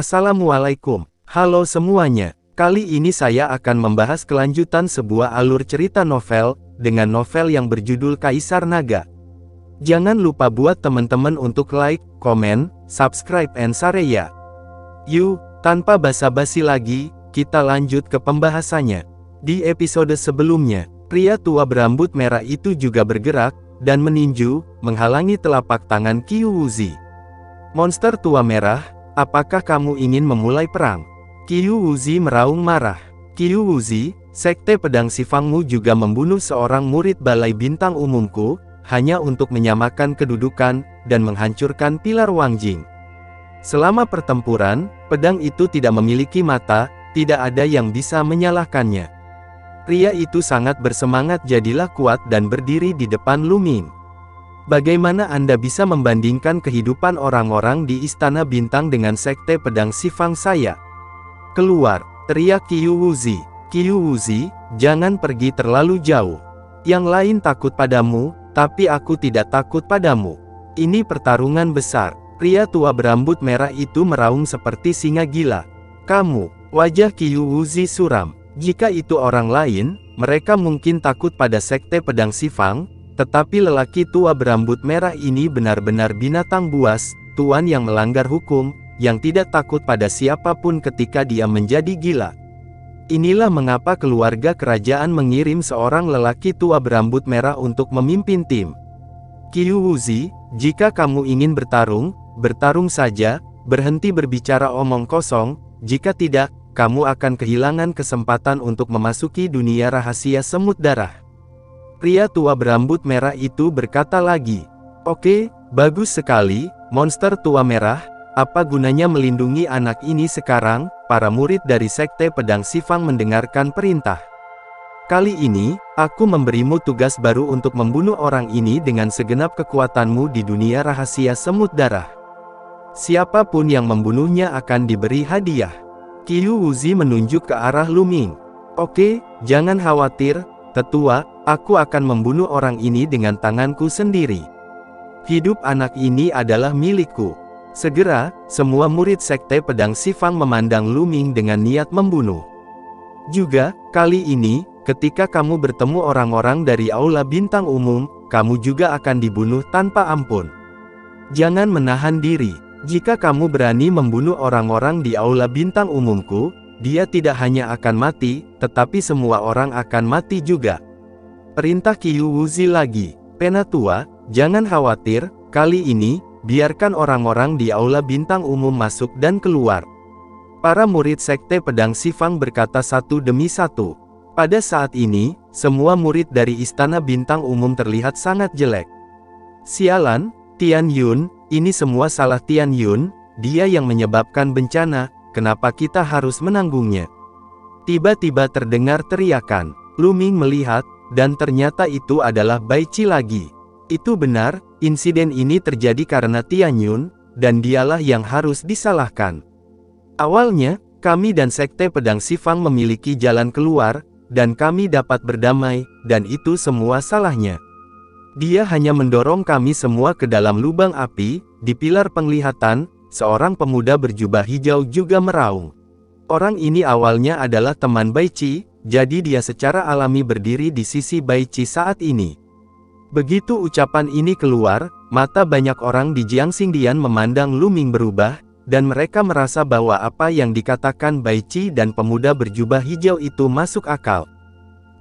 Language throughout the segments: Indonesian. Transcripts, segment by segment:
Assalamualaikum. Halo semuanya. Kali ini saya akan membahas kelanjutan sebuah alur cerita novel, dengan novel yang berjudul Kaisar Naga. Jangan lupa buat teman-teman untuk like, komen, subscribe and share ya. Yuk, tanpa basa-basi lagi, kita lanjut ke pembahasannya. Di episode sebelumnya, pria tua berambut merah itu juga bergerak, dan meninju, menghalangi telapak tangan Qiu Wuzi. Monster tua merah, apakah kamu ingin memulai perang? Qiu Wuzi meraung marah. Qiu Wuzi, sekte pedang Sifangmu juga membunuh seorang murid balai bintang umumku, hanya untuk menyamakan kedudukan, dan menghancurkan pilar Wangjing. Selama pertempuran, pedang itu tidak memiliki mata, tidak ada yang bisa menyalahkannya. Pria itu sangat bersemangat, jadilah kuat dan berdiri di depan Lu Ming. Bagaimana Anda bisa membandingkan kehidupan orang-orang di Istana Bintang dengan sekte pedang Sifang saya? Keluar, teriak Qiu Wuzi. Qiu Wuzi, jangan pergi terlalu jauh. Yang lain takut padamu, tapi aku tidak takut padamu. Ini pertarungan besar. Pria tua berambut merah itu meraung seperti singa gila. Kamu, wajah Qiu Wuzi suram. Jika itu orang lain, mereka mungkin takut pada sekte pedang Sifang, tetapi lelaki tua berambut merah ini benar-benar binatang buas, tuan yang melanggar hukum, yang tidak takut pada siapapun ketika dia menjadi gila. Inilah mengapa keluarga kerajaan mengirim seorang lelaki tua berambut merah untuk memimpin tim. Qiu Wuzi, jika kamu ingin bertarung, bertarung saja, berhenti berbicara omong kosong, jika tidak, kamu akan kehilangan kesempatan untuk memasuki dunia rahasia semut darah. Pria tua berambut merah itu berkata lagi. Oke, bagus sekali, monster tua merah, apa gunanya melindungi anak ini sekarang? Para murid dari sekte pedang Sifang mendengarkan perintah. Kali ini, aku memberimu tugas baru untuk membunuh orang ini dengan segenap kekuatanmu di dunia rahasia semut darah. Siapapun yang membunuhnya akan diberi hadiah. Qiu Wuzi menunjuk ke arah Lu Ming. Oke, jangan khawatir, tetua, aku akan membunuh orang ini dengan tanganku sendiri. Hidup anak ini adalah milikku. Segera, semua murid sekte pedang Sifang memandang Lu Ming dengan niat membunuh. Juga, kali ini, ketika kamu bertemu orang-orang dari Aula Bintang Umum, kamu juga akan dibunuh tanpa ampun. Jangan menahan diri. Jika kamu berani membunuh orang-orang di Aula Bintang Umumku, dia tidak hanya akan mati, tetapi semua orang akan mati juga. Perintah Qiu Wuzi lagi. Penatua, jangan khawatir, kali ini, biarkan orang-orang di Aula Bintang Umum masuk dan keluar. Para murid sekte pedang Sifang berkata satu demi satu. Pada saat ini, semua murid dari Istana Bintang Umum terlihat sangat jelek. Sialan, Tian Yun, ini semua salah Tian Yun, dia yang menyebabkan bencana, kenapa kita harus menanggungnya? Tiba-tiba terdengar teriakan. Lu Ming melihat, dan ternyata itu adalah Bai Qi lagi. Itu benar, insiden ini terjadi karena Tian Yun, dan dialah yang harus disalahkan. Awalnya, kami dan sekte pedang Sifang memiliki jalan keluar, dan kami dapat berdamai, dan itu semua salahnya. Dia hanya mendorong kami semua ke dalam lubang api. Di pilar penglihatan, seorang pemuda berjubah hijau juga meraung. Orang ini awalnya adalah teman Bai Qi, jadi dia secara alami berdiri di sisi Bai Qi saat ini. Begitu ucapan ini keluar, mata banyak orang di Jiangxingdian memandang Lu Ming berubah, dan mereka merasa bahwa apa yang dikatakan Bai Qi dan pemuda berjubah hijau itu masuk akal.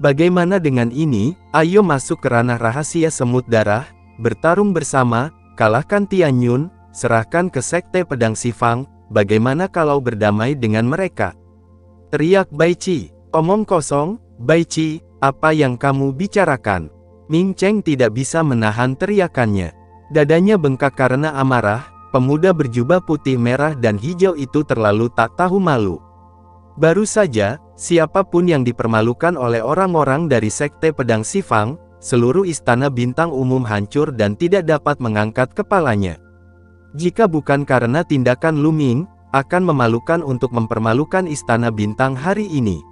Bagaimana dengan ini? Ayo masuk ke ranah rahasia semut darah, bertarung bersama, kalahkan Tian Yun, serahkan ke sekte pedang Sifang, bagaimana kalau berdamai dengan mereka? Teriak Bai Qi. Omong kosong, Bai Qi, apa yang kamu bicarakan? Ming Cheng tidak bisa menahan teriakannya. Dadanya bengkak karena amarah, pemuda berjubah putih merah dan hijau itu terlalu tak tahu malu. Baru saja, siapapun yang dipermalukan oleh orang-orang dari sekte pedang Sifang, seluruh Istana Bintang Umum hancur dan tidak dapat mengangkat kepalanya. Jika bukan karena tindakan Lu Ming, akan memalukan untuk mempermalukan Istana Bintang hari ini.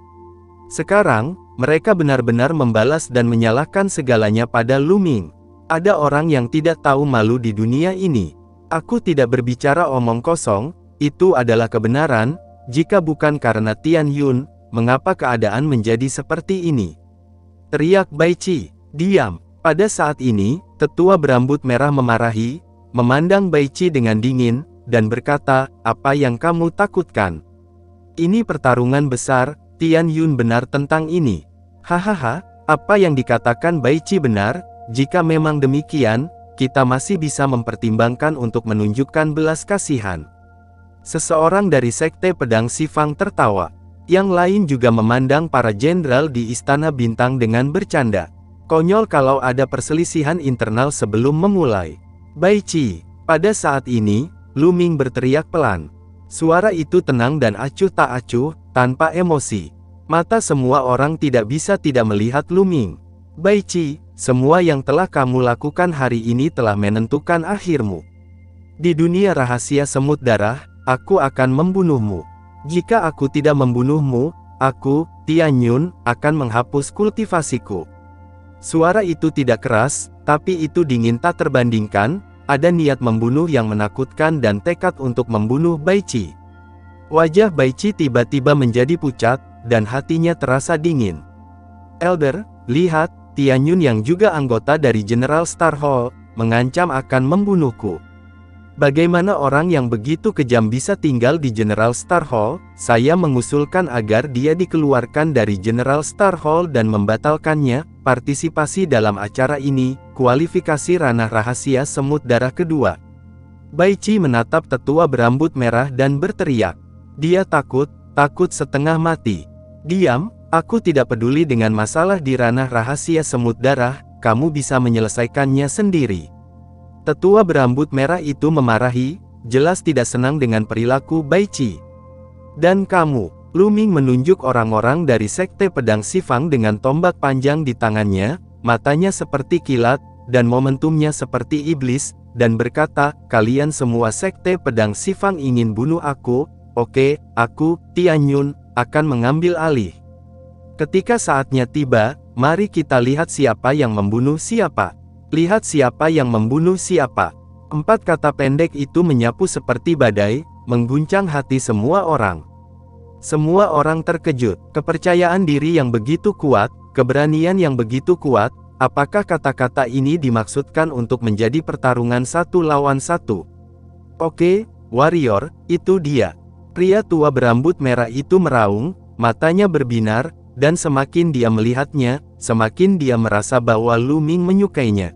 Sekarang, mereka benar-benar membalas dan menyalahkan segalanya pada Lu Ming. Ada orang yang tidak tahu malu di dunia ini. Aku tidak berbicara omong kosong, itu adalah kebenaran. Jika bukan karena Tian Yun, mengapa keadaan menjadi seperti ini? Teriak Bai Qi. Diam. Pada saat ini, tetua berambut merah memarahi, memandang Bai Qi dengan dingin, dan berkata, apa yang kamu takutkan? Ini pertarungan besar, Tian Yun benar tentang ini. Hahaha, apa yang dikatakan Bai Qi benar, jika memang demikian, kita masih bisa mempertimbangkan untuk menunjukkan belas kasihan. Seseorang dari Sekte Pedang Xifang tertawa. Yang lain juga memandang para jenderal di Istana Bintang dengan bercanda. Konyol kalau ada perselisihan internal sebelum memulai. Bai Qi. Pada saat ini, Lu Ming berteriak pelan. Suara itu tenang dan acuh tak acuh, tanpa emosi. Mata semua orang tidak bisa tidak melihat Lu Ming. Bai Qi, semua yang telah kamu lakukan hari ini telah menentukan akhirmu. Di dunia rahasia semut darah, aku akan membunuhmu. Jika aku tidak membunuhmu, aku, Tian Yun, akan menghapus kultivasiku. Suara itu tidak keras, tapi itu dingin tak terbandingkan. Ada niat membunuh yang menakutkan dan tekad untuk membunuh Bai Qi. Wajah Bai Qi tiba-tiba menjadi pucat, dan hatinya terasa dingin. Elder, lihat, Tian Yun yang juga anggota dari General Star Hall, mengancam akan membunuhku. Bagaimana orang yang begitu kejam bisa tinggal di General Star Hall? Saya mengusulkan agar dia dikeluarkan dari General Star Hall dan membatalkannya. Partisipasi dalam acara ini, kualifikasi ranah rahasia semut darah kedua. Bai Qi menatap tetua berambut merah dan berteriak. Dia takut setengah mati. Diam, aku tidak peduli dengan masalah di ranah rahasia semut darah, kamu bisa menyelesaikannya sendiri. Tetua berambut merah itu memarahi, jelas tidak senang dengan perilaku Bai Qi. Dan kamu, Lu Ming menunjuk orang-orang dari Sekte Pedang Xifang dengan tombak panjang di tangannya, matanya seperti kilat, dan momentumnya seperti iblis, dan berkata, kalian semua Sekte Pedang Xifang ingin bunuh aku, oke, aku, Tian Yun, akan mengambil alih. Ketika saatnya tiba, mari kita lihat siapa yang membunuh siapa. Lihat siapa yang membunuh siapa. 4 kata pendek itu menyapu seperti badai, mengguncang hati semua orang. Semua orang terkejut. Kepercayaan diri yang begitu kuat, keberanian yang begitu kuat, apakah kata-kata ini dimaksudkan untuk menjadi pertarungan 1 lawan 1? Oke, warrior, itu dia. Pria tua berambut merah itu meraung, matanya berbinar, dan semakin dia melihatnya, semakin dia merasa bahwa Lu Ming menyukainya.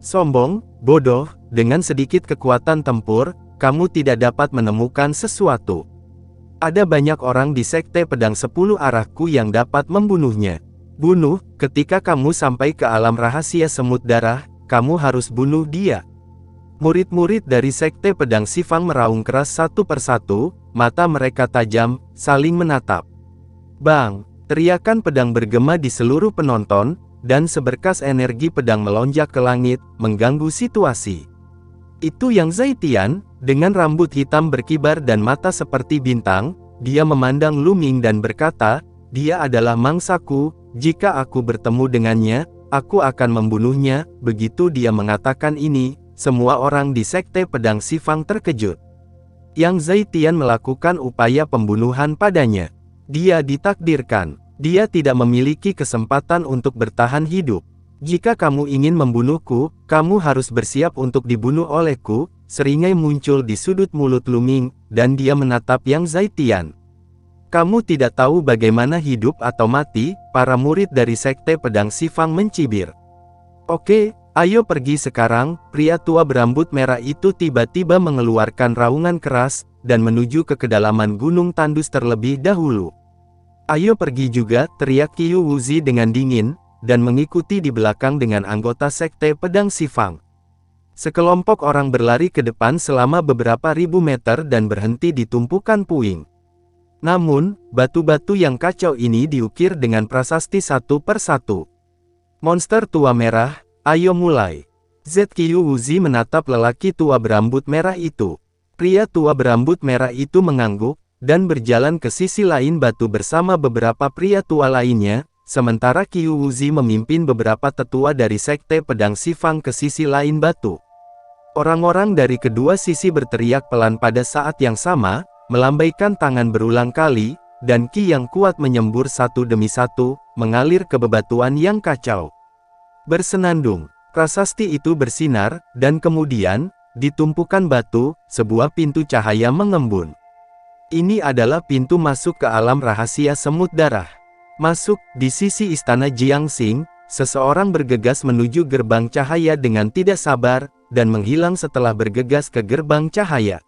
Sombong, bodoh, dengan sedikit kekuatan tempur, kamu tidak dapat menemukan sesuatu. Ada banyak orang di Sekte Pedang 10 arahku yang dapat membunuhnya. Bunuh, ketika kamu sampai ke alam rahasia semut darah, kamu harus bunuh dia. Murid-murid dari Sekte Pedang Xifang meraung keras satu persatu, mata mereka tajam, saling menatap. Bang! Teriakan pedang bergema di seluruh penonton, dan seberkas energi pedang melonjak ke langit, mengganggu situasi. Itu Yang Zaitian, dengan rambut hitam berkibar dan mata seperti bintang, dia memandang Lu Ming dan berkata, dia adalah mangsaku, jika aku bertemu dengannya, aku akan membunuhnya. Begitu dia mengatakan ini, semua orang di Sekte Pedang Xifang terkejut. Yang Zaitian melakukan upaya pembunuhan padanya. Dia ditakdirkan. Dia tidak memiliki kesempatan untuk bertahan hidup. Jika kamu ingin membunuhku, kamu harus bersiap untuk dibunuh olehku. Seringai muncul di sudut mulut Lu Ming, dan dia menatap Yang Zaitian. Kamu tidak tahu bagaimana hidup atau mati, para murid dari Sekte Pedang Xifang mencibir. Oke, ayo pergi sekarang. Pria tua berambut merah itu tiba-tiba mengeluarkan raungan keras, dan menuju ke kedalaman gunung tandus terlebih dahulu. Ayo pergi juga, teriak Qiu Wuzi dengan dingin, dan mengikuti di belakang dengan anggota Sekte Pedang Xifang. Sekelompok orang berlari ke depan selama beberapa ribu meter dan berhenti di tumpukan puing. Namun, batu-batu yang kacau ini diukir dengan prasasti satu per satu. Monster tua merah, ayo mulai. Qiu Wuzi menatap lelaki tua berambut merah itu. Pria tua berambut merah itu mengangguk, dan berjalan ke sisi lain batu bersama beberapa pria tua lainnya, sementara Qiu Wuzi memimpin beberapa tetua dari Sekte Pedang Xifang ke sisi lain batu. Orang-orang dari kedua sisi berteriak pelan pada saat yang sama, melambaikan tangan berulang kali, dan ki yang kuat menyembur satu demi satu, mengalir ke bebatuan yang kacau. Bersenandung, prasasti itu bersinar, dan kemudian, di tumpukan batu, sebuah pintu cahaya mengembun. Ini adalah pintu masuk ke alam rahasia semut darah. Masuk, di sisi istana Jiangxing, seseorang bergegas menuju gerbang cahaya dengan tidak sabar, dan menghilang setelah bergegas ke gerbang cahaya.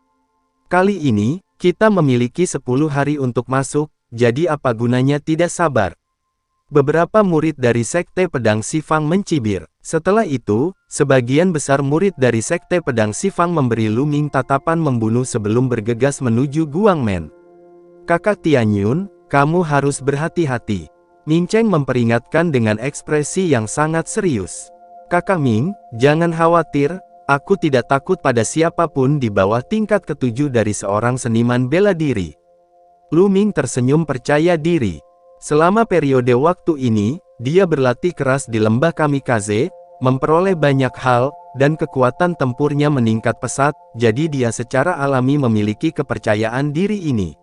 Kali ini, kita memiliki 10 hari untuk masuk, jadi apa gunanya tidak sabar? Beberapa murid dari Sekte Pedang Sifang mencibir. Setelah itu, sebagian besar murid dari Sekte Pedang Sifang memberi Lu Ming tatapan membunuh sebelum bergegas menuju Guangmen. Kakak Tianyun, kamu harus berhati-hati. Ming Cheng memperingatkan dengan ekspresi yang sangat serius. Kakak Ming, jangan khawatir, aku tidak takut pada siapapun di bawah tingkat ketujuh dari seorang seniman bela diri. Lu Ming tersenyum percaya diri. Selama periode waktu ini, dia berlatih keras di lembah Kamikaze, memperoleh banyak hal, dan kekuatan tempurnya meningkat pesat, jadi dia secara alami memiliki kepercayaan diri ini.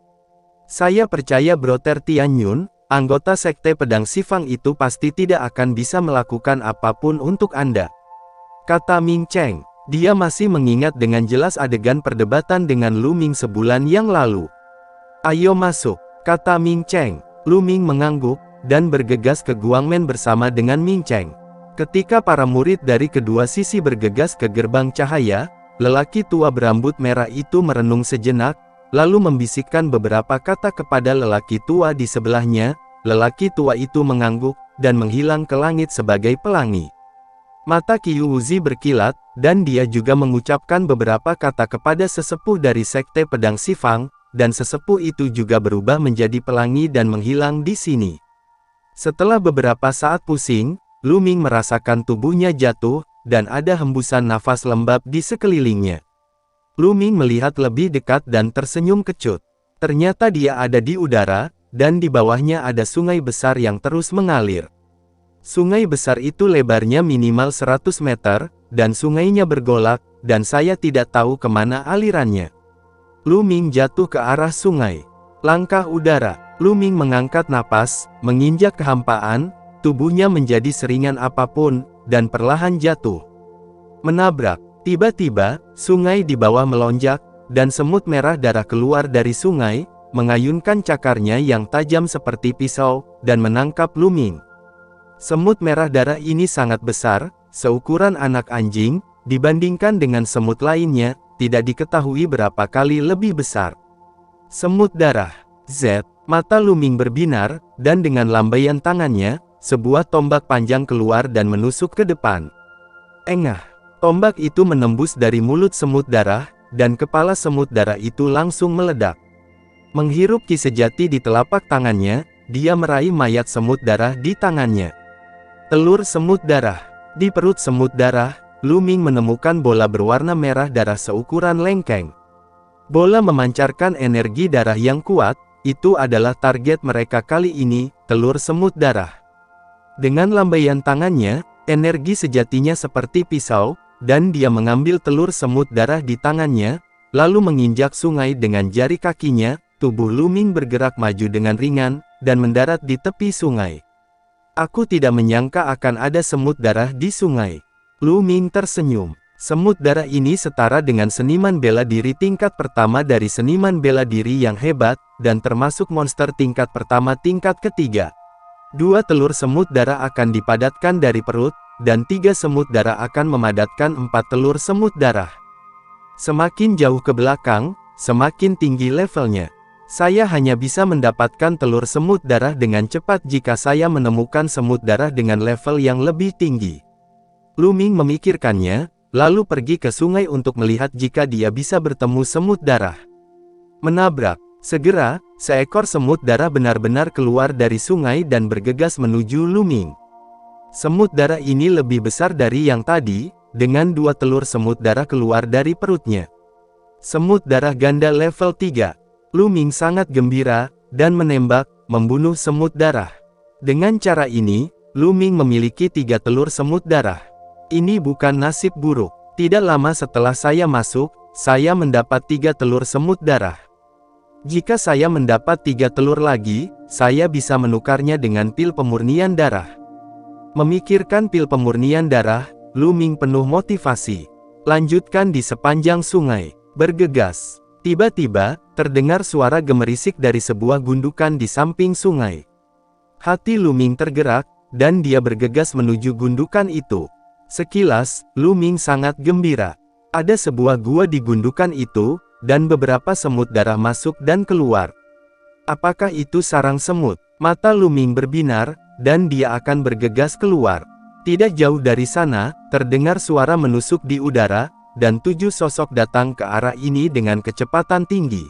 Saya percaya Brother Tianyun, anggota Sekte Pedang Sifang itu pasti tidak akan bisa melakukan apapun untuk Anda. Kata Ming Cheng. Dia masih mengingat dengan jelas adegan perdebatan dengan Lu Ming sebulan yang lalu. Ayo masuk, kata Ming Cheng. Lu Ming mengangguk, dan bergegas ke Guangmen bersama dengan Ming Cheng. Ketika para murid dari kedua sisi bergegas ke gerbang cahaya, lelaki tua berambut merah itu merenung sejenak, lalu membisikkan beberapa kata kepada lelaki tua di sebelahnya. Lelaki tua itu mengangguk, dan menghilang ke langit sebagai pelangi. Mata Qiu Wuzi berkilat, dan dia juga mengucapkan beberapa kata kepada sesepuh dari Sekte Pedang Sifang, dan sesepuh itu juga berubah menjadi pelangi dan menghilang di sini. Setelah beberapa saat pusing, Lu Ming merasakan tubuhnya jatuh, dan ada hembusan nafas lembab di sekelilingnya. Lu Ming melihat lebih dekat dan tersenyum kecut. Ternyata dia ada di udara, dan di bawahnya ada sungai besar yang terus mengalir. Sungai besar itu lebarnya minimal 100 meter, dan sungainya bergolak, dan saya tidak tahu kemana alirannya. Lu Ming jatuh ke arah sungai. Langkah udara. Lu Ming mengangkat napas, menginjak kehampaan, tubuhnya menjadi seringan apapun, dan perlahan jatuh. Menabrak. Tiba-tiba, sungai di bawah melonjak, dan semut merah darah keluar dari sungai, mengayunkan cakarnya yang tajam seperti pisau, dan menangkap Lu Ming. Semut merah darah ini sangat besar, seukuran anak anjing, dibandingkan dengan semut lainnya, tidak diketahui berapa kali lebih besar. Semut darah. Z. Mata Lu Ming berbinar, dan dengan lambaian tangannya, sebuah tombak panjang keluar dan menusuk ke depan. Engah. Tombak itu menembus dari mulut semut darah, dan kepala semut darah itu langsung meledak. Menghirup ki sejati di telapak tangannya, dia meraih mayat semut darah di tangannya. Telur semut darah. Di perut semut darah, Lu Ming menemukan bola berwarna merah darah seukuran lengkeng. Bola memancarkan energi darah yang kuat, itu adalah target mereka kali ini, telur semut darah. Dengan lambaian tangannya, energi sejatinya seperti pisau, dan dia mengambil telur semut darah di tangannya, lalu menginjak sungai dengan jari kakinya. Tubuh Lu Ming bergerak maju dengan ringan, dan mendarat di tepi sungai. Aku tidak menyangka akan ada semut darah di sungai. Lu Ming tersenyum. Semut darah ini setara dengan seniman bela diri tingkat pertama dari seniman bela diri yang hebat, dan termasuk monster tingkat pertama tingkat ketiga. 2 telur semut darah akan dipadatkan dari perut, dan 3 semut darah akan memadatkan 4 telur semut darah. Semakin jauh ke belakang, semakin tinggi levelnya. Saya hanya bisa mendapatkan telur semut darah dengan cepat jika saya menemukan semut darah dengan level yang lebih tinggi. Lu Ming memikirkannya, lalu pergi ke sungai untuk melihat jika dia bisa bertemu semut darah. Menabrak. Segera, seekor semut darah benar-benar keluar dari sungai dan bergegas menuju Lu Ming. Semut darah ini lebih besar dari yang tadi, dengan 2 telur semut darah keluar dari perutnya. Semut darah ganda level 3. Lu Ming sangat gembira, dan menembak, membunuh semut darah. Dengan cara ini, Lu Ming memiliki 3 telur semut darah. Ini bukan nasib buruk. Tidak lama setelah saya masuk, saya mendapat 3 telur semut darah. Jika saya mendapat 3 telur lagi, saya bisa menukarnya dengan pil pemurnian darah. Memikirkan pil pemurnian darah, Lu Ming penuh motivasi. Lanjutkan di sepanjang sungai. Bergegas. Tiba-tiba, terdengar suara gemerisik dari sebuah gundukan di samping sungai. Hati Lu Ming tergerak, dan dia bergegas menuju gundukan itu. Sekilas, Lu Ming sangat gembira. Ada sebuah gua di gundukan itu, dan beberapa semut darah masuk dan keluar. Apakah itu sarang semut? Mata Lu Ming berbinar, dan dia akan bergegas keluar. Tidak jauh dari sana, terdengar suara menusuk di udara, dan 7 sosok datang ke arah ini dengan kecepatan tinggi.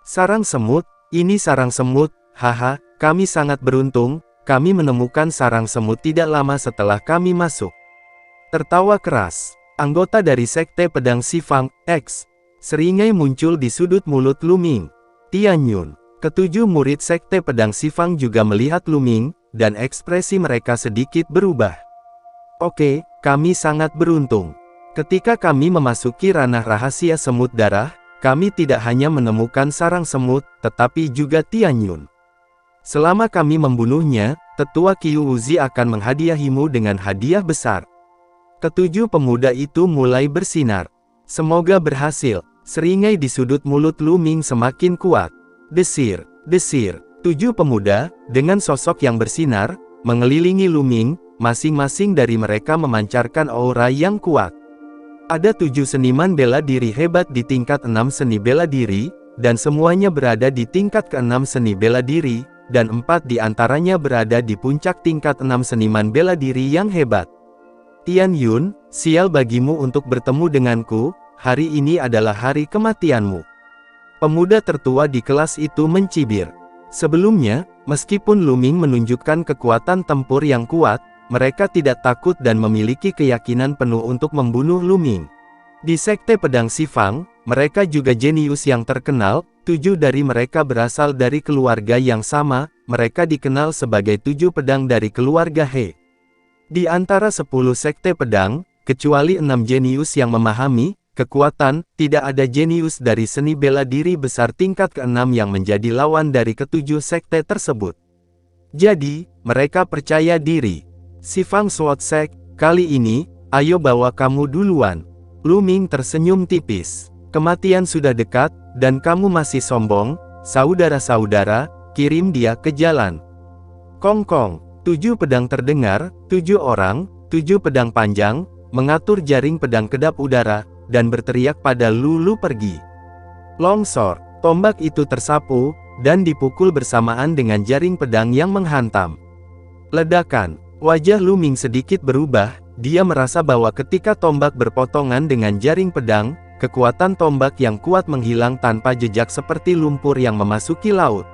Sarang semut, ini sarang semut, haha, kami sangat beruntung, kami menemukan sarang semut tidak lama setelah kami masuk. Tertawa keras, anggota dari Sekte Pedang Xifang, X. Seringai muncul di sudut mulut Lu Ming. Tian Yun, ketujuh murid Sekte Pedang Xifang juga melihat Lu Ming, dan ekspresi mereka sedikit berubah. Oke, kami sangat beruntung. Ketika kami memasuki ranah rahasia semut darah, kami tidak hanya menemukan sarang semut, tetapi juga Tian Yun. Selama kami membunuhnya, Tetua Qiu Wuzi akan menghadiahimu dengan hadiah besar. Ketujuh pemuda itu mulai bersinar. Semoga berhasil. Seringai di sudut mulut Lu Ming semakin kuat. Desir, desir. 7 pemuda, dengan sosok yang bersinar, mengelilingi Lu Ming, masing-masing dari mereka memancarkan aura yang kuat. Ada 7 seniman bela diri hebat di tingkat 6 seni bela diri, dan semuanya berada di tingkat ke-6 seni bela diri, dan 4 di antaranya berada di puncak tingkat 6 seniman bela diri yang hebat. Tian Yun, sial bagimu untuk bertemu denganku, hari ini adalah hari kematianmu. Pemuda tertua di kelas itu mencibir. Sebelumnya, meskipun Lu Ming menunjukkan kekuatan tempur yang kuat, mereka tidak takut dan memiliki keyakinan penuh untuk membunuh Lu Ming. Di Sekte Pedang Xifang, mereka juga jenius yang terkenal, 7 dari mereka berasal dari keluarga yang sama, mereka dikenal sebagai 7 pedang dari keluarga He. Di antara 10 sekte pedang, kecuali 6 jenius yang memahami kekuatan, tidak ada jenius dari seni bela diri besar tingkat ke-6 yang menjadi lawan dari ke-7 sekte tersebut. Jadi, mereka percaya diri. Xifang Sword Sect, kali ini, ayo bawa kamu duluan. Lu Ming tersenyum tipis. Kematian sudah dekat, dan kamu masih sombong, saudara-saudara, kirim dia ke jalan. Kong-kong. 7 pedang terdengar, 7 orang, 7 pedang panjang, mengatur jaring pedang kedap udara, dan berteriak pada Lu pergi. Longsor, tombak itu tersapu, dan dipukul bersamaan dengan jaring pedang yang menghantam. Ledakan, wajah Lu Ming sedikit berubah, dia merasa bahwa ketika tombak berpotongan dengan jaring pedang, kekuatan tombak yang kuat menghilang tanpa jejak seperti lumpur yang memasuki laut.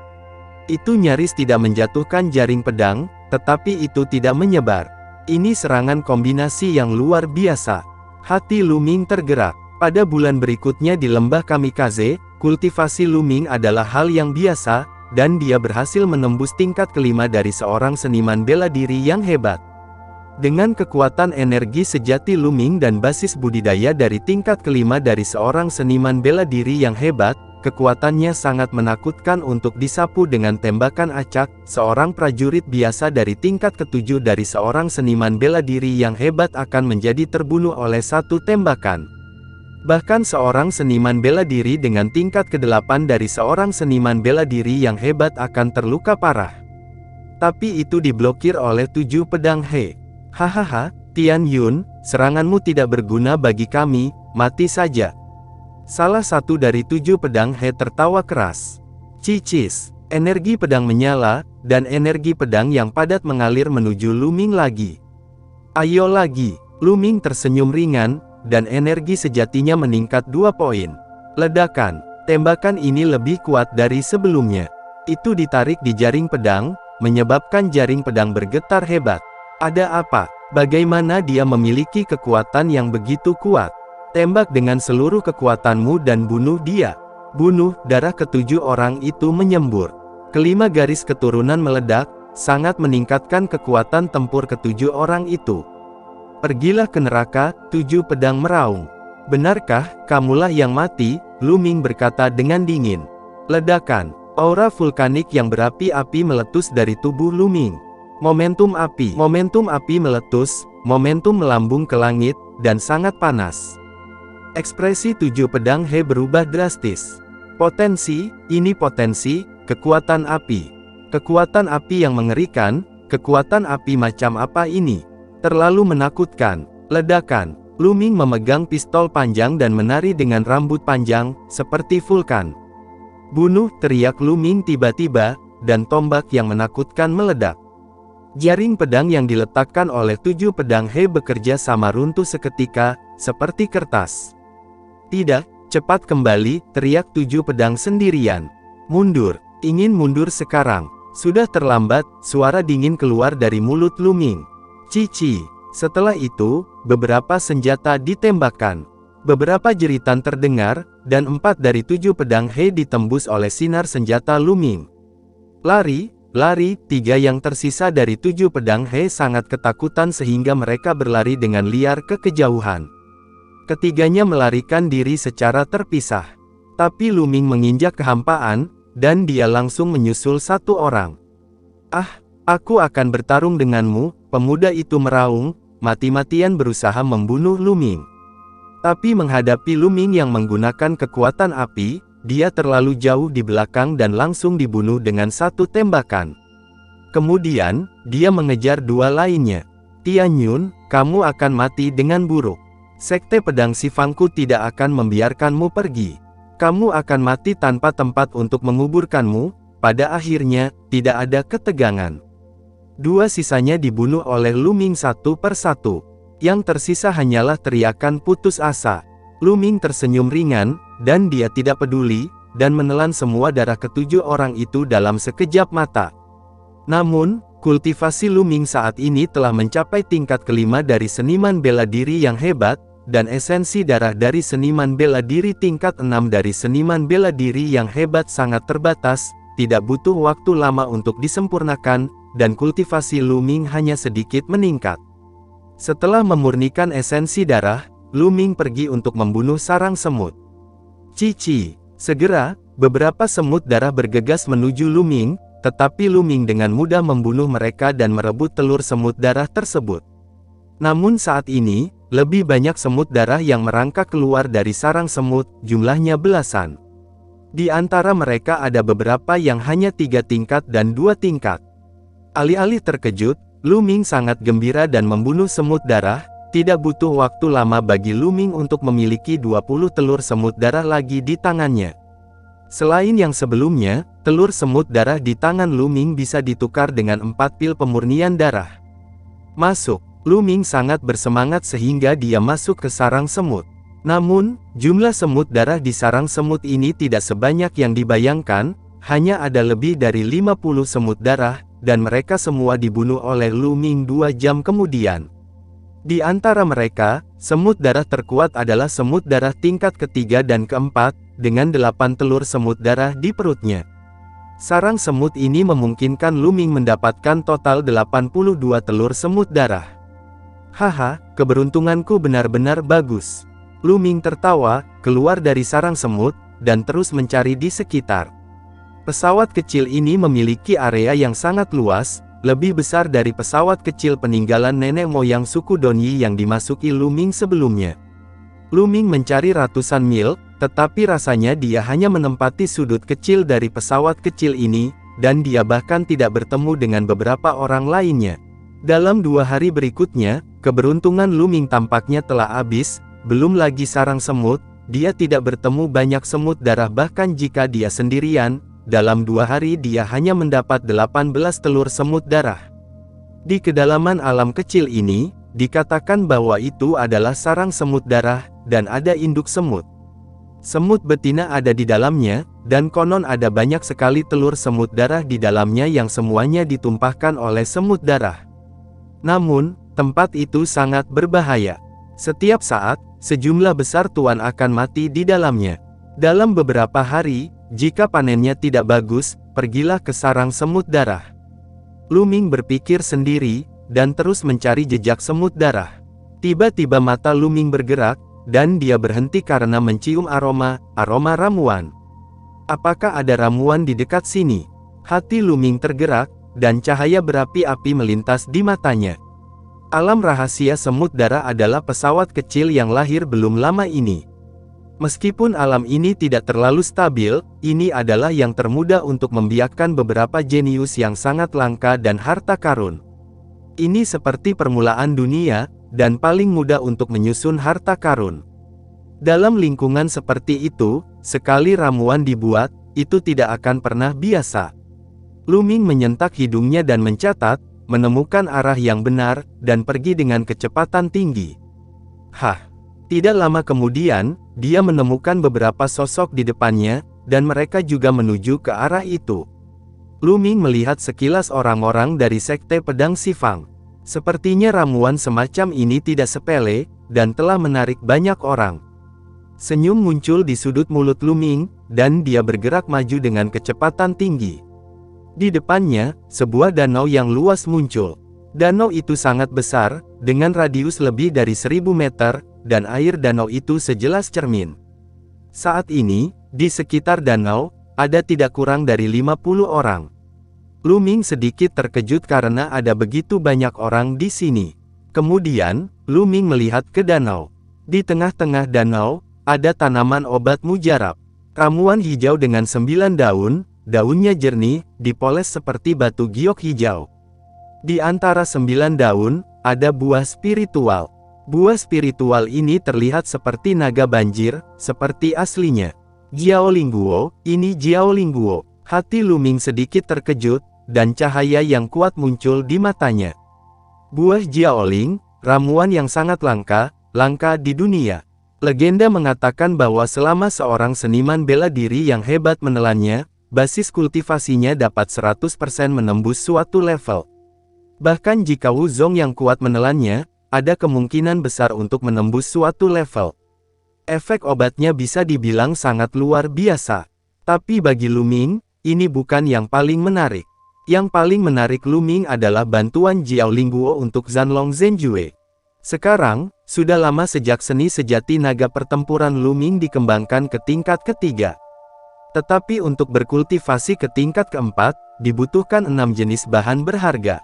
Itu nyaris tidak menjatuhkan jaring pedang, tetapi itu tidak menyebar. Ini serangan kombinasi yang luar biasa. Hati Lu Ming tergerak. Pada bulan berikutnya di lembah Kamikaze, kultivasi Lu Ming adalah hal yang biasa, dan dia berhasil menembus tingkat kelima dari seorang seniman bela diri yang hebat. Dengan kekuatan energi sejati Lu Ming dan basis budidaya dari tingkat kelima dari seorang seniman bela diri yang hebat, kekuatannya sangat menakutkan untuk disapu dengan tembakan acak. Seorang prajurit biasa dari tingkat ke-7 dari seorang seniman bela diri yang hebat akan menjadi terbunuh oleh satu tembakan. Bahkan seorang seniman bela diri dengan tingkat ke-8 dari seorang seniman bela diri yang hebat akan terluka parah. Tapi itu diblokir oleh 7 pedang He. Hahaha, Tian Yun, seranganmu tidak berguna bagi kami, mati saja. Salah satu dari 7 pedang He tertawa keras. Cicis, energi pedang menyala, dan energi pedang yang padat mengalir menuju Lu Ming lagi. Ayo lagi, Lu Ming tersenyum ringan, dan energi sejatinya meningkat 2 poin. Ledakan, tembakan ini lebih kuat dari sebelumnya. Itu ditarik di jaring pedang, menyebabkan jaring pedang bergetar hebat. Ada apa? Bagaimana dia memiliki kekuatan yang begitu kuat? Tembak dengan seluruh kekuatanmu dan bunuh dia. Bunuh, darah ke-7 orang itu menyembur. Kelima garis keturunan meledak, sangat meningkatkan kekuatan tempur ke-7 orang itu. Pergilah ke neraka, 7 pedang meraung. Benarkah, kamulah yang mati? Lu Ming berkata dengan dingin. Ledakan. Aura vulkanik yang berapi-api meletus dari tubuh Lu Ming. Momentum api. Momentum api meletus, momentum melambung ke langit, dan sangat panas. Ekspresi 7 pedang He berubah drastis. Potensi, ini potensi, kekuatan api. Kekuatan api yang mengerikan, kekuatan api macam apa ini? Terlalu menakutkan. Ledakan. Lu Ming memegang pistol panjang dan menari dengan rambut panjang, seperti vulkan. Bunuh, teriak Lu Ming tiba-tiba, dan tombak yang menakutkan meledak. Jaring pedang yang diletakkan oleh 7 pedang He bekerja sama runtuh seketika, seperti kertas. Tidak, cepat kembali, teriak 7 pedang sendirian. Mundur, ingin mundur sekarang. Sudah terlambat, suara dingin keluar dari mulut Lu Ming. Cici. Setelah itu, beberapa senjata ditembakkan. Beberapa jeritan terdengar, dan 4 dari 7 pedang He ditembus oleh sinar senjata Lu Ming. Lari, lari, 3 yang tersisa dari 7 pedang He sangat ketakutan sehingga mereka berlari dengan liar ke kejauhan. Ketiganya melarikan diri secara terpisah. Tapi Lu Ming menginjak kehampaan, dan dia langsung menyusul satu orang. Ah, aku akan bertarung denganmu, pemuda itu meraung, mati-matian berusaha membunuh Lu Ming. Tapi menghadapi Lu Ming yang menggunakan kekuatan api, dia terlalu jauh di belakang dan langsung dibunuh dengan satu tembakan. Kemudian, dia mengejar 2 lainnya. Tian Yun, kamu akan mati dengan buruk. Sekte pedang Sifangku tidak akan membiarkanmu pergi. Kamu akan mati tanpa tempat untuk menguburkanmu. Pada akhirnya, tidak ada ketegangan. 2 sisanya dibunuh oleh Lu Ming satu persatu. Yang tersisa hanyalah teriakan putus asa. Lu Ming tersenyum ringan, dan dia tidak peduli, dan menelan semua darah ke-7 orang itu dalam sekejap mata. Namun, kultivasi Lu Ming saat ini telah mencapai tingkat kelima dari seniman bela diri yang hebat, dan esensi darah dari seniman bela diri tingkat 6 dari seniman bela diri yang hebat sangat terbatas, tidak butuh waktu lama untuk disempurnakan, dan kultivasi Lu Ming hanya sedikit meningkat. Setelah memurnikan esensi darah, Lu Ming pergi untuk membunuh sarang semut. Cici. Segera, beberapa semut darah bergegas menuju Lu Ming, tetapi Lu Ming dengan mudah membunuh mereka dan merebut telur semut darah tersebut. Namun saat ini, lebih banyak semut darah yang merangkak keluar dari sarang semut, jumlahnya belasan. Di antara mereka ada beberapa yang hanya 3 tingkat dan 2 tingkat. Alih-alih terkejut, Lu Ming sangat gembira dan membunuh semut darah. Tidak butuh waktu lama bagi Lu Ming untuk memiliki 20 telur semut darah lagi di tangannya. Selain yang sebelumnya, telur semut darah di tangan Lu Ming bisa ditukar dengan 4 pil pemurnian darah. Masuk. Lu Ming sangat bersemangat sehingga dia masuk ke sarang semut. Namun, jumlah semut darah di sarang semut ini tidak sebanyak yang dibayangkan, hanya ada lebih dari 50 semut darah, dan mereka semua dibunuh oleh Lu Ming 2 jam kemudian. Di antara mereka, semut darah terkuat adalah semut darah tingkat ketiga dan keempat, dengan 8 telur semut darah di perutnya. Sarang semut ini memungkinkan Lu Ming mendapatkan total 82 telur semut darah. Haha, keberuntunganku benar-benar bagus. Lu Ming tertawa, keluar dari sarang semut, dan terus mencari di sekitar. Pesawat kecil ini memiliki area yang sangat luas, lebih besar dari pesawat kecil peninggalan nenek moyang suku Donyi yang dimasuki Lu Ming sebelumnya. Lu Ming mencari ratusan mil, tetapi rasanya dia hanya menempati sudut kecil dari pesawat kecil ini, dan dia bahkan tidak bertemu dengan beberapa orang lainnya. Dalam 2 hari berikutnya, keberuntungan Lu Ming tampaknya telah habis, belum lagi sarang semut, dia tidak bertemu banyak semut darah bahkan jika dia sendirian. Dalam 2 hari dia hanya mendapat 18 telur semut darah. Di kedalaman alam kecil ini, dikatakan bahwa itu adalah sarang semut darah, dan ada induk semut. Semut betina ada di dalamnya, dan konon ada banyak sekali telur semut darah di dalamnya yang semuanya ditumpahkan oleh semut darah. Namun, tempat itu sangat berbahaya. Setiap saat, sejumlah besar tuan akan mati di dalamnya. Dalam beberapa hari, jika panennya tidak bagus, pergilah ke sarang semut darah. Lu Ming berpikir sendiri, dan terus mencari jejak semut darah. Tiba-tiba mata Luming bergerak, dan dia berhenti karena mencium aroma ramuan. Apakah ada ramuan di dekat sini? Hati Luming tergerak, dan cahaya berapi-api melintas di matanya. Alam rahasia semut dara adalah pesawat kecil yang lahir belum lama ini. Meskipun alam ini tidak terlalu stabil, ini adalah yang termudah untuk membiakkan beberapa jenius yang sangat langka dan harta karun. Ini seperti permulaan dunia, dan paling mudah untuk menyusun harta karun. Dalam lingkungan seperti itu, sekali ramuan dibuat, itu tidak akan pernah biasa. Luming menyentak hidungnya dan mencatat, menemukan arah yang benar, dan pergi dengan kecepatan tinggi. Tidak lama kemudian, dia menemukan beberapa sosok di depannya, dan mereka juga menuju ke arah itu. Luming melihat sekilas orang-orang dari Sekte Pedang Sifang. Sepertinya ramuan semacam ini tidak sepele, dan telah menarik banyak orang. Senyum muncul di sudut mulut Luming, dan dia bergerak maju dengan kecepatan tinggi. Di depannya, sebuah danau yang luas muncul. Danau itu sangat besar, dengan radius lebih dari 1000 meter, dan air danau itu sejelas cermin. Saat ini, di sekitar danau, ada tidak kurang dari 50 orang. Luming sedikit terkejut karena ada begitu banyak orang di sini. Kemudian, Luming melihat ke danau. Di tengah-tengah danau, ada tanaman obat mujarab. Ramuan hijau dengan 9 daun, daunnya jernih, dipoles seperti batu giok hijau. Di antara 9 daun, ada buah spiritual. Buah spiritual ini terlihat seperti naga banjir, seperti aslinya. Jiaolingguo, ini Jiaolingguo. Hati Luming sedikit terkejut, dan cahaya yang kuat muncul di matanya. Buah Jiaoling, ramuan yang sangat langka di dunia. Legenda mengatakan bahwa selama seorang seniman bela diri yang hebat menelannya, basis kultivasinya dapat 100% menembus suatu level. Bahkan jika Wuzong yang kuat menelannya, ada kemungkinan besar untuk menembus suatu level. Efek obatnya bisa dibilang sangat luar biasa. Tapi bagi Luming, ini bukan yang paling menarik. Yang paling menarik Luming adalah bantuan Jiaolingguo untuk Zanlong Zhenjue. Sekarang, sudah lama sejak seni sejati naga pertempuran Luming dikembangkan ke tingkat ketiga. Tetapi untuk berkultivasi ke tingkat keempat, dibutuhkan 6 jenis bahan berharga.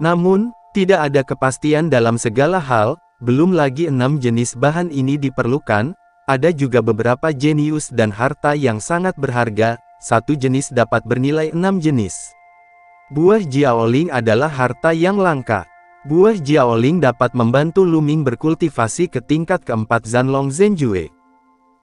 Namun, tidak ada kepastian dalam segala hal, belum lagi 6 jenis bahan ini diperlukan, ada juga beberapa jenius dan harta yang sangat berharga, satu jenis dapat bernilai 6 jenis. Buah Jiaoling adalah harta yang langka. Buah Jiaoling dapat membantu Luming berkultivasi ke tingkat keempat Zanlong Zhenjue.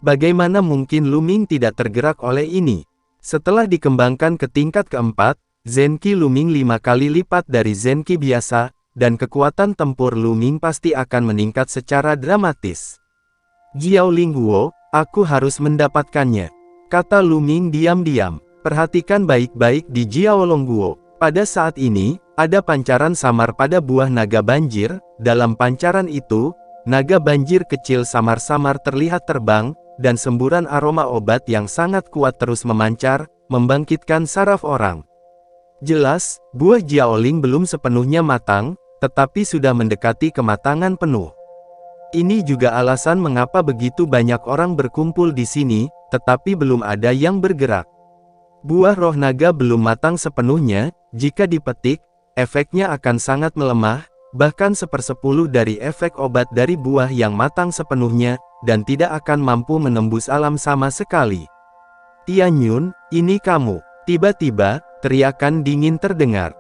Bagaimana mungkin Luming tidak tergerak oleh ini? Setelah dikembangkan ke tingkat keempat, Zenki Luming 5 kali lipat dari Zenki biasa, dan kekuatan tempur Luming pasti akan meningkat secara dramatis. Jiaolingguo, aku harus mendapatkannya, kata Luming diam-diam. Perhatikan baik-baik di Jiaolingguo. Pada saat ini, ada pancaran samar pada buah naga banjir. Dalam pancaran itu, naga banjir kecil samar-samar terlihat terbang, dan semburan aroma obat yang sangat kuat terus memancar, membangkitkan saraf orang. Jelas, buah Jiaoling belum sepenuhnya matang, tetapi sudah mendekati kematangan penuh. Ini juga alasan mengapa begitu banyak orang berkumpul di sini, tetapi belum ada yang bergerak. Buah roh naga belum matang sepenuhnya, jika dipetik, efeknya akan sangat melemah, bahkan 1/10 dari efek obat dari buah yang matang sepenuhnya, dan tidak akan mampu menembus alam sama sekali. Tianyun, ini kamu. Tiba-tiba, teriakan dingin terdengar.